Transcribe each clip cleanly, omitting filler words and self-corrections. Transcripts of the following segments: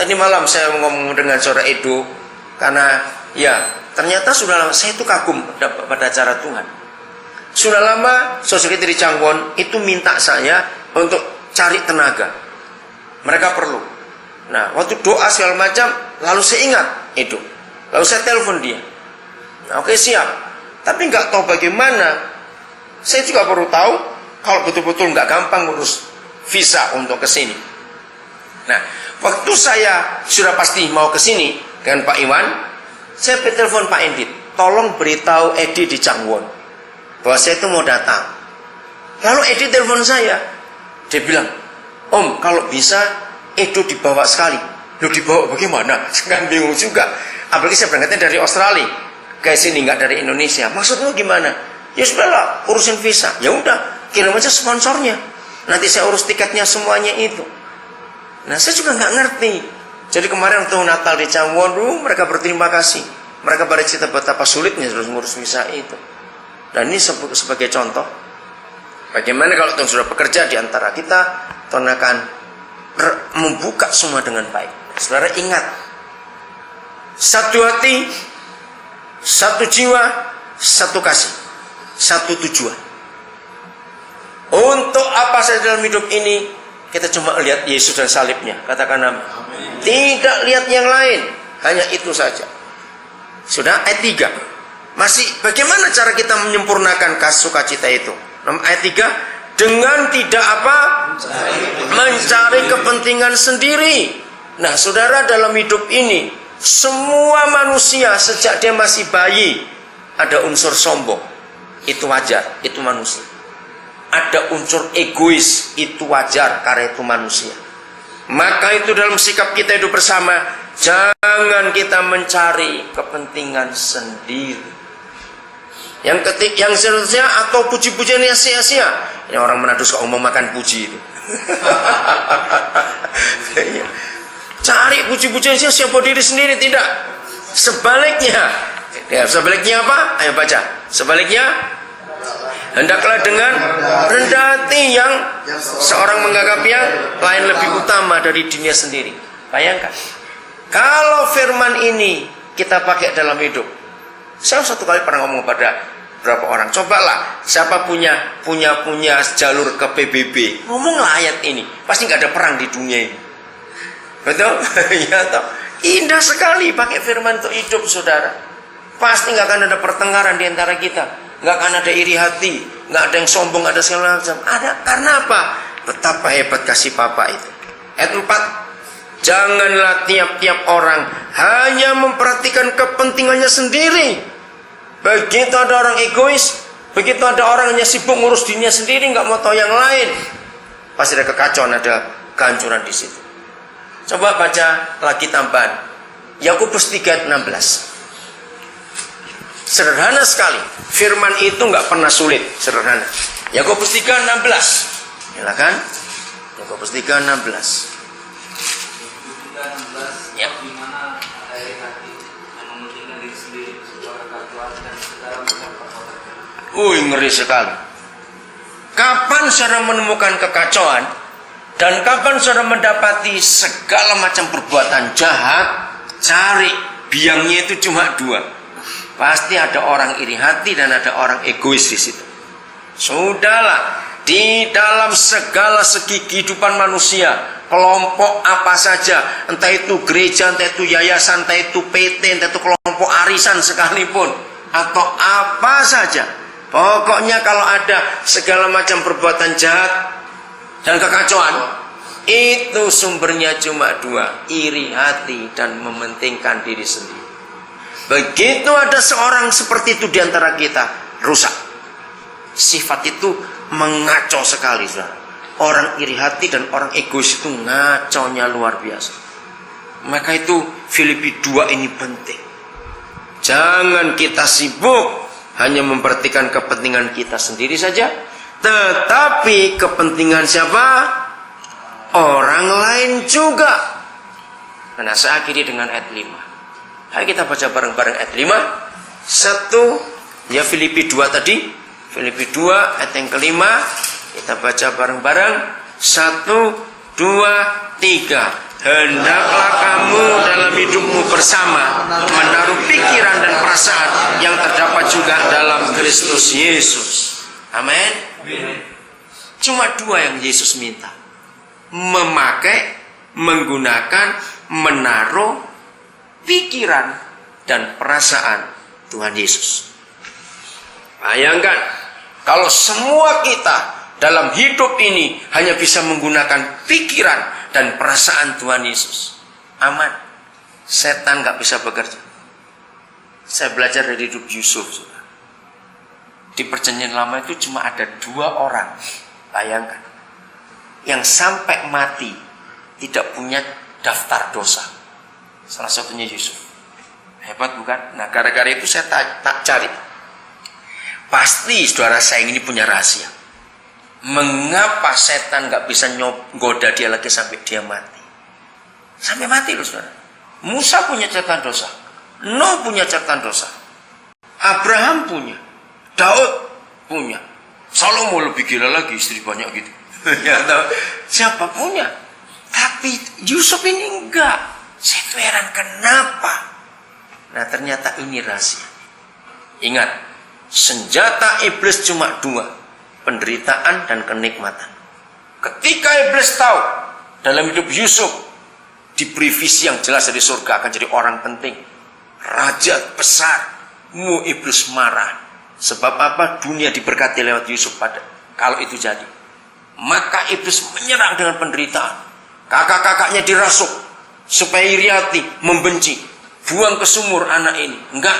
Tadi malam saya ngomong dengan saudara Edo, karena ya ternyata sudah lama saya itu kagum pada cara Tuhan. Sudah lama saudara kita di Cangwon itu minta saya untuk cari tenaga. Mereka perlu. Nah, waktu doa segala macam, lalu saya ingat Edo. Lalu saya telepon dia. Nah, oke siap. Tapi nggak tahu bagaimana. Saya juga baru tahu kalau betul-betul nggak gampang ngurus visa untuk ke sini. Nah, waktu saya sudah pasti mau ke sini dengan Pak Iwan, saya telepon Pak Endit, tolong beritahu Edi di Cangwon bahwa saya itu mau datang. Lalu Edi telepon saya, dia bilang, Om, kalau bisa Edo dibawa sekali. Loh, dibawa bagaimana? Saya kan bingung juga. Apalagi saya berangkatnya dari Australia ke sini, nggak dari Indonesia. Maksudnya gimana? Ya sudahlah, urusin visa. Ya udah, kirim aja sponsornya. Nanti saya urus tiketnya semuanya itu. Nah, saya juga nggak ngerti. Jadi kemarin waktu Natal di Cangwon, mereka berterima kasih. Mereka bercerita betapa sulitnya harus ngurus visa itu. Dan ini sebagai contoh, bagaimana kalau Tuhan sudah bekerja di antara kita, Tuhan akan membuka semua dengan baik. Saudara ingat, satu hati, satu jiwa, satu kasih, satu tujuan. Untuk apa saja dalam hidup ini, kita cuma lihat Yesus dan salibnya. Katakan amin. Tidak lihat yang lain, hanya itu saja. Sudah ayat 3. Masih bagaimana cara kita menyempurnakan sukacita itu? Ayat 3, dengan tidak apa? Mencari kepentingan sendiri. Nah, saudara, dalam hidup ini semua manusia sejak dia masih bayi ada unsur sombong. Itu wajar, itu manusia. Ada unsur egois, itu wajar karena itu manusia. Maka itu dalam sikap kita hidup bersama, jangan kita mencari kepentingan sendiri. Yang seterusnya atau puji-pujian yang sia-sia. Ini orang Manado suka makan puji itu. Cari puji-pujian sia-sia buat diri sendiri, tidak. Sebaliknya. Ya, sebaliknya apa? Ayo baca. Sebaliknya, hendaklah dengan rendah hati yang seorang menganggap yang lain lebih utama dari dirinya sendiri. Bayangkan, kalau firman ini kita pakai dalam hidup. Saya satu kali pernah ngomong pada beberapa orang, cobalah siapa punya jalur ke PBB, ngomonglah ayat ini, pasti nggak ada perang di dunia ini. Betul? Ya toh. Indah sekali pakai firman untuk hidup, saudara. Pasti nggak akan ada pertengkaran di antara kita. Nggak akan ada iri hati, nggak ada yang sombong, ada segala macam. Ada karena apa? Betapa hebat kasih Bapa itu. Ayat 4, janganlah tiap-tiap orang hanya memperhatikan kepentingannya sendiri. Begitu ada orang egois, begitu ada orang yang sibuk ngurus dirinya sendiri, nggak mau tahu yang lain, pasti ada kekacauan, ada kehancuran di situ. Coba baca lagi tambahan Yakobus 3:16. Sederhana sekali. Firman itu nggak pernah sulit, sederhana. Yakobus 3:16. Silakan. Yakobus 3:16. Ya. Ngeri sekali. Kapan saudara menemukan kekacauan dan kapan saudara mendapati segala macam perbuatan jahat? Cari biangnya itu cuma 2. Pasti ada orang iri hati dan ada orang egois di situ. Sudahlah, di dalam segala segi kehidupan manusia, kelompok apa saja, entah itu gereja, entah itu yayasan, entah itu PT, entah itu kelompok arisan sekalipun, atau apa saja, pokoknya kalau ada segala macam perbuatan jahat dan kekacauan, itu sumbernya cuma 2, iri hati dan mementingkan diri sendiri. Begitu ada seorang seperti itu di antara kita, rusak. Sifat itu mengacau sekali, saudara. Orang iri hati dan orang egois itu ngaconya luar biasa. Maka itu Filipi 2 ini penting. Jangan kita sibuk hanya memperhatikan kepentingan kita sendiri saja, tetapi kepentingan siapa? Orang lain juga. Nah, saya akhiri dengan ayat 5. Ayo kita baca bareng-bareng ayat 5. 1, ya Filipi 2 tadi. Filipi 2 ayat yang kelima. Kita baca bareng-bareng. 1, 2, 3. hendaklah kamu dalam hidupmu bersama menaruh pikiran dan perasaan yang terdapat juga dalam Kristus Yesus. Amin. Cuma dua yang Yesus minta. Memakai, menggunakan, menaruh pikiran dan perasaan Tuhan Yesus. Bayangkan kalau semua kita dalam hidup ini hanya bisa menggunakan pikiran dan perasaan Tuhan Yesus, aman. Setan gak bisa bekerja. Saya belajar dari hidup Yusuf. Di perjanjian lama itu cuma ada 2 orang, bayangkan, yang sampai mati tidak punya daftar dosa. Salah satunya Yusuf. Hebat bukan? Nah, gara-gara itu saya tak cari. Pasti saudara saya ini punya rahasia. Mengapa setan gak bisa goda dia lagi sampai dia mati? Sampai mati loh saudara. Musa punya catatan dosa, Nuh punya catatan dosa, Abraham punya, Daud punya, Salomo lebih gila lagi, istri banyak gitu. Ya, siapa punya? Tapi Yusuf ini enggak. Saya tuh heran kenapa. Nah ternyata ini rahasia. Ingat, senjata iblis cuma 2, penderitaan dan kenikmatan. Ketika iblis tahu dalam hidup Yusuf diberi visi yang jelas dari surga akan jadi orang penting, raja besar, iblis marah. Sebab apa? Dunia diberkati lewat Yusuf pada kalau itu jadi. Maka iblis menyerang dengan penderitaan. Kakak-kakaknya dirasuk supaya iriati, membenci, buang ke sumur anak ini. Enggak,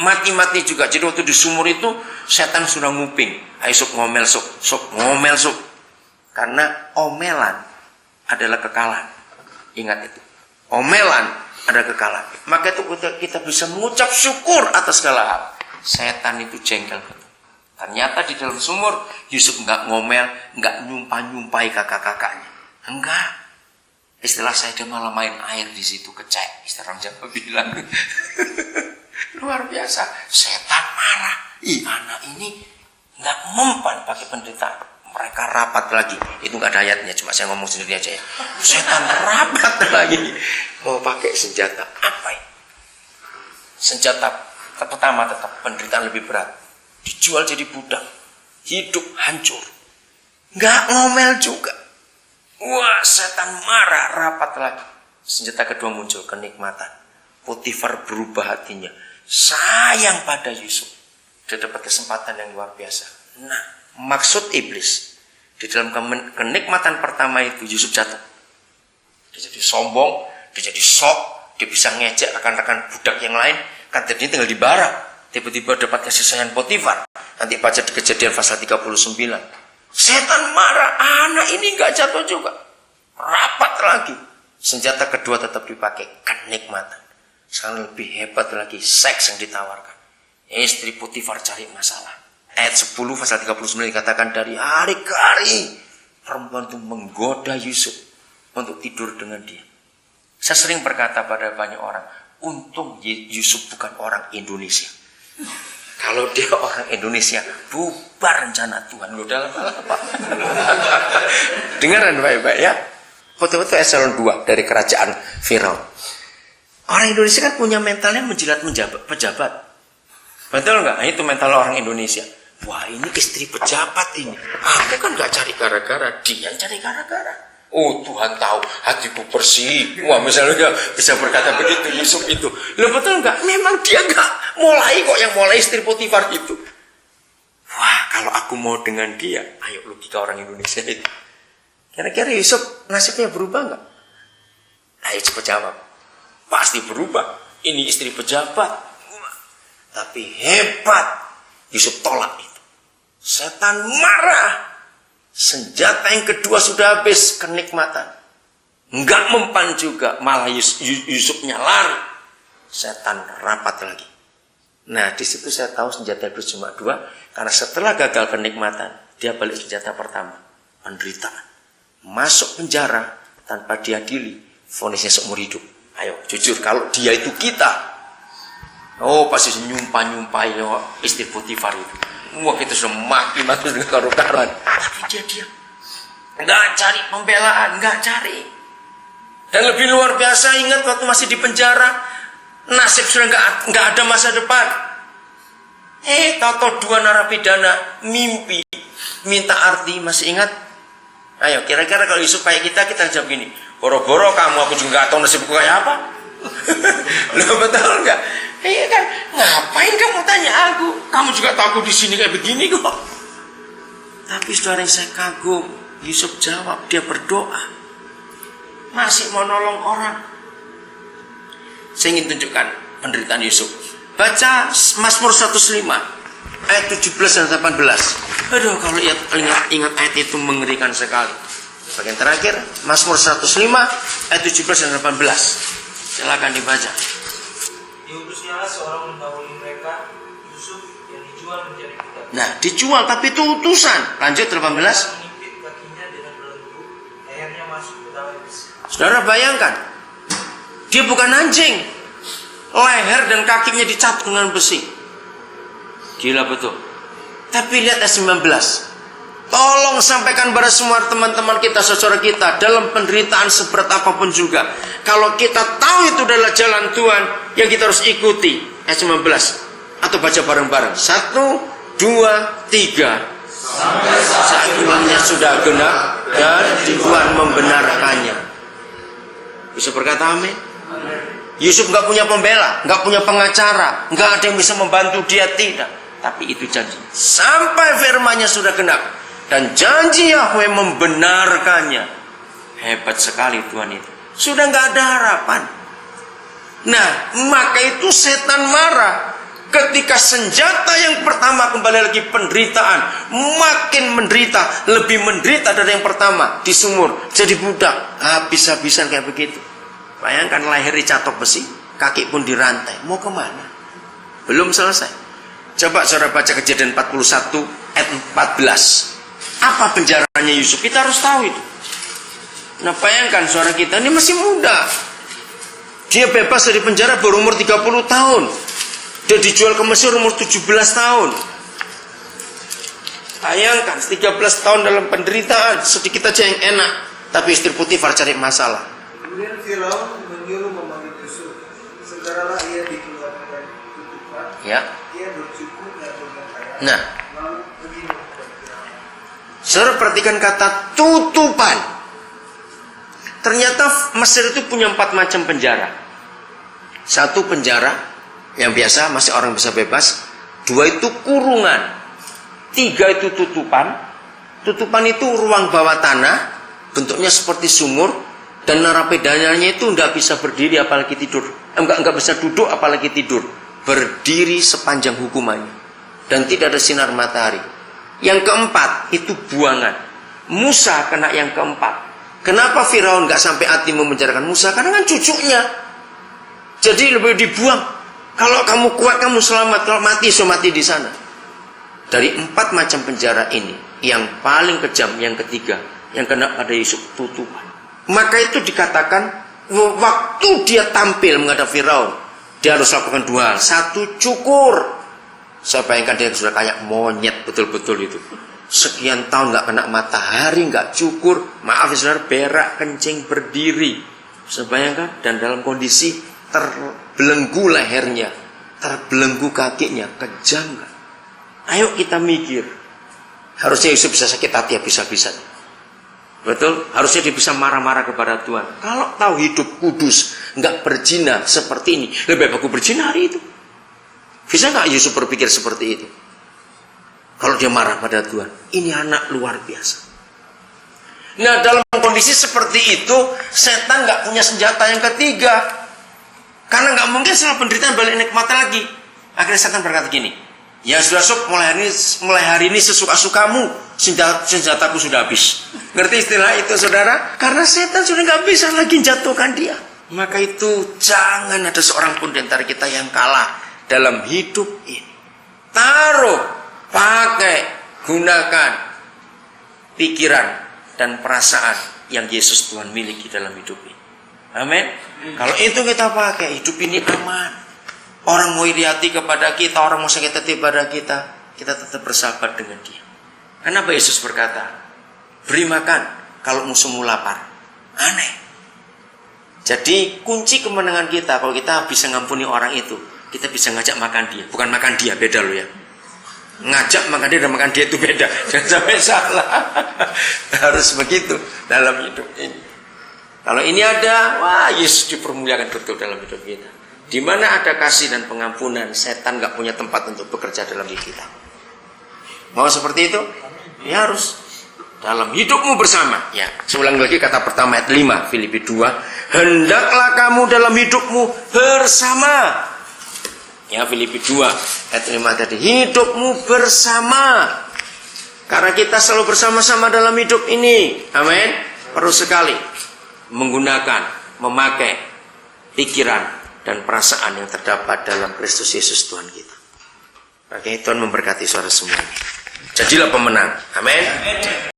mati-mati juga. Jadi waktu di sumur itu setan sudah nguping. Ayo sup ngomel sup, ngomel sup. Karena omelan adalah kekalahan. Ingat itu. Omelan adalah kekalahan. Maka itu kita bisa mengucap syukur atas segala hal. Setan itu jengkel. Ternyata di dalam sumur Yusuf enggak ngomel, enggak nyumpah-nyumpahi kakak-kakaknya. Enggak. Istilah saya dia malah main air di situ, kecek. Istilah orang Jawa bilang. Luar biasa. Setan marah. Anak ini enggak mempan pakai penderitaan. Mereka rapat lagi. Itu enggak ada ayatnya, cuma saya ngomong sendiri aja ya. Setan rapat lagi. Mau pakai senjata apa ini? Senjata pertama tetap penderitaan lebih berat. Dijual jadi budak. Hidup hancur. Enggak ngomel juga. Wah, setan marah, rapat lagi. Senjata kedua muncul, kenikmatan. Potifar berubah hatinya. Sayang pada Yusuf. Dia dapat kesempatan yang luar biasa. Nah, maksud iblis di dalam kenikmatan pertama itu Yusuf jatuh. Dia jadi sombong, dia jadi sok, dia bisa ngejek rekan-rekan budak yang lain. Kan tadinya tinggal di bara. Tiba-tiba dapat kasih sayang Potifar. Nanti baca di Kejadian pasal 39. Setan marah, anak ini enggak jatuh juga. Rapat lagi. Senjata kedua tetap dipakai, kenikmatan. Sekarang lebih hebat lagi, seks yang ditawarkan. Istri Potifar cari masalah. Ayat 10 pasal 39 dikatakan dari hari ke hari perempuan itu menggoda Yusuf untuk tidur dengan dia. Saya sering berkata pada banyak orang, untung Yusuf bukan orang Indonesia. Kalau dia orang Indonesia, bubar rencana Tuhan. Lo dalam hal apa? Dengaran baik-baik ya. Foto-foto eselon 2 dari kerajaan Firaun. Orang Indonesia kan punya mentalnya menjilat pejabat. Betul nggak? Nah, itu mental orang Indonesia. Wah, ini istri pejabat ini. Aku kan nggak cari gara-gara, dia cari gara-gara. Oh, Tuhan tahu hatiku bersih. Wah, misalnya dia bisa berkata begitu Yusuf itu. Loh, betul nggak? Memang dia nggak mulai kok, yang mulai istri Potifar itu. Wah, kalau aku mau dengan dia, ayo logika orang Indonesia itu. Kira-kira Yusuf nasibnya berubah nggak? Ayo cepat jawab. Pasti berubah. Ini istri pejabat. Tapi hebat. Yusuf tolak itu. Setan marah. Senjata yang kedua sudah habis, kenikmatan. Enggak mempan juga, malah Yusufnya lari. Setan rapat lagi. Nah, di situ saya tahu senjata itu cuma 2, karena setelah gagal kenikmatan, dia balik senjata pertama, penderitaan. Masuk penjara tanpa diadili, vonisnya seumur hidup. Ayo, jujur, kalau dia itu kita, oh pasti nyumpah-nyumpahi istri Potifar itu. Wah, kita sudah maki-maki dengan karu-karuan. Tapi dia diam. Enggak cari pembelaan, enggak cari. Dan lebih luar biasa, ingat waktu masih di penjara, nasib sudah nggak ada masa depan. Tahu dua narapidana mimpi minta arti, masih ingat? Ayo, kira-kira kalau Yusuf kayak kita jawab gini, boro-boro kamu, aku juga nggak tahu nasibku kayak apa. Loh, betul nggak? Iya kan, ngapain kamu tanya aku? Kamu juga tahu aku di sini kayak begini kok. Tapi saudara yang saya kagum, Yusuf jawab, dia berdoa, masih mau nolong orang. Saya ingin tunjukkan penderitaan Yusuf. Baca Mazmur 105 ayat 17 dan 18. Aduh, kalau ingat ayat itu mengerikan sekali. Bagian terakhir, Mazmur 105 ayat 17 dan 18. Silakan dibaca. Diutusnya seorang mendahului mereka, Yusuf yang dijual menjadi budak. Nah, dijual tapi itu utusan. Lanjut 18. Mengimpit kakinya dengan belenggu, lehernya masuk ke dalam besi. Saudara bayangkan, dia bukan anjing, leher dan kakinya dicap dengan besi. Gila betul. Tapi lihat ayat 19. Tolong sampaikan pada semua teman-teman kita, saudara kita, dalam penderitaan seberat apapun juga, kalau kita tahu itu adalah jalan Tuhan yang kita harus ikuti. Ayat 19. Atau baca bareng-bareng. 1, 2, 3. Sampai saat waktunya sudah genap dan Tuhan membenarkannya. Yusuf berkata amin. Yusuf nggak punya pembela, nggak punya pengacara, nggak ada yang bisa membantu dia, tidak. Tapi itu janji. Sampai firman-Nya sudah genap dan janji Yahweh membenarkannya. Hebat sekali Tuhan itu. Sudah nggak ada harapan. Nah, maka itu setan marah ketika senjata yang pertama kembali lagi penderitaan, makin menderita, lebih menderita dari yang pertama di sumur, jadi budak, habis-habisan kayak begitu. Bayangkan leher dicatok besi, kaki pun dirantai. Mau kemana? Belum selesai. Coba saudara baca Kejadian 41 ayat 14. Apa penjaranya Yusuf? Kita harus tahu itu. Nah, bayangkan saudara kita ini masih muda. Dia bebas dari penjara baru umur 30 tahun. Dia dijual ke Mesir umur 17 tahun. Bayangkan 13 tahun dalam penderitaan, sedikit aja yang enak, tapi istri Potifar cari masalah. Kemudian Firaun menyuruh memanggil Yusuf. Segeralah ia dikeluarkan dari tutupan. Ya. Ia bercukur dan berpakaian. Nah, Lalu pergi kepada Firaun. saudara perhatikan kata tutupan. Ternyata Mesir itu punya 4 macam penjara. 1 penjara yang biasa masih orang bisa bebas. 2 itu kurungan. 3 itu tutupan. Tutupan itu ruang bawah tanah, bentuknya seperti sumur, dan narapidanya itu tidak bisa berdiri apalagi tidur. Enggak bisa duduk apalagi tidur. Berdiri sepanjang hukumannya. Dan tidak ada sinar matahari. Yang keempat itu buangan. Musa kena yang keempat. Kenapa Firaun nggak sampai hati memenjarakan Musa? Karena kan cucunya. Jadi lebih dibuang. Kalau kamu kuat kamu selamat. Kalau mati so mati di sana. Dari 4 macam penjara ini, yang paling kejam yang ketiga, yang kena pada Yusuf, tutupan. Maka itu dikatakan waktu dia tampil menghadap Firaun, dia harus lakukan 2 hal. 1, cukur. Saya bayangkan dia sudah kayak monyet betul-betul itu. Sekian tahun nggak kena matahari, nggak cukur, maaf ya saudara, berak, kencing, berdiri. Saya bayangkan, dan dalam kondisi terbelenggu lehernya, terbelenggu kakinya, kejam nggak? Ayo kita mikir. Harusnya Yusuf bisa sakit hati habis-habisan. Betul? Harusnya dia bisa marah-marah kepada Tuhan. Kalau tahu hidup kudus, nggak berzina seperti ini, lebih baik aku berzina hari itu. Bisa nggak Yusuf berpikir seperti itu? Kalau dia marah pada Tuhan, ini anak luar biasa. Nah, dalam kondisi seperti itu, setan nggak punya senjata yang ketiga, karena nggak mungkin setelah penderitaan balik nikmat lagi. Akhirnya setan berkata gini, ya sudah sob, mulai hari ini sesuka-sukamu, senjataku sudah habis. Ngerti istilah itu saudara? Karena setan sudah nggak bisa lagi jatuhkan dia. Maka itu jangan ada seorang pun di antara kita yang kalah dalam hidup ini. Taruh, pakai, gunakan pikiran dan perasaan yang Yesus Tuhan miliki dalam hidup ini. Amin. Kalau itu kita pakai, hidup ini aman. Orang mau iri hati kepada kita, orang mau sakit hati kepada kita, kita tetap bersahabat dengan dia. Kenapa Yesus berkata, beri makan kalau musuhmu lapar? Aneh. Jadi kunci kemenangan kita, kalau kita bisa ngampuni orang itu, kita bisa ngajak makan dia. Bukan makan dia, beda loh ya. Ngajak makan dia dan makan dia itu beda. Jangan sampai salah. Harus begitu dalam hidup ini. Kalau ini ada, wah Yesus dipermuliakan betul dalam hidup kita. Di mana ada kasih dan pengampunan, setan gak punya tempat untuk bekerja dalam hidup kita. Mau seperti itu? Ya harus. Dalam hidupmu bersama. Ya, seulang lagi kata pertama ayat 5 Filipi 2. Hendaklah kamu dalam hidupmu bersama. Ya, Filipi 2 ayat 5 tadi. Hidupmu bersama. Karena kita selalu bersama-sama dalam hidup ini. Amin. Perlu sekali menggunakan, memakai pikiran dan perasaan yang terdapat dalam Kristus Yesus Tuhan kita. Makanya Tuhan memberkati saudara semuanya. Jadilah pemenang. Amin.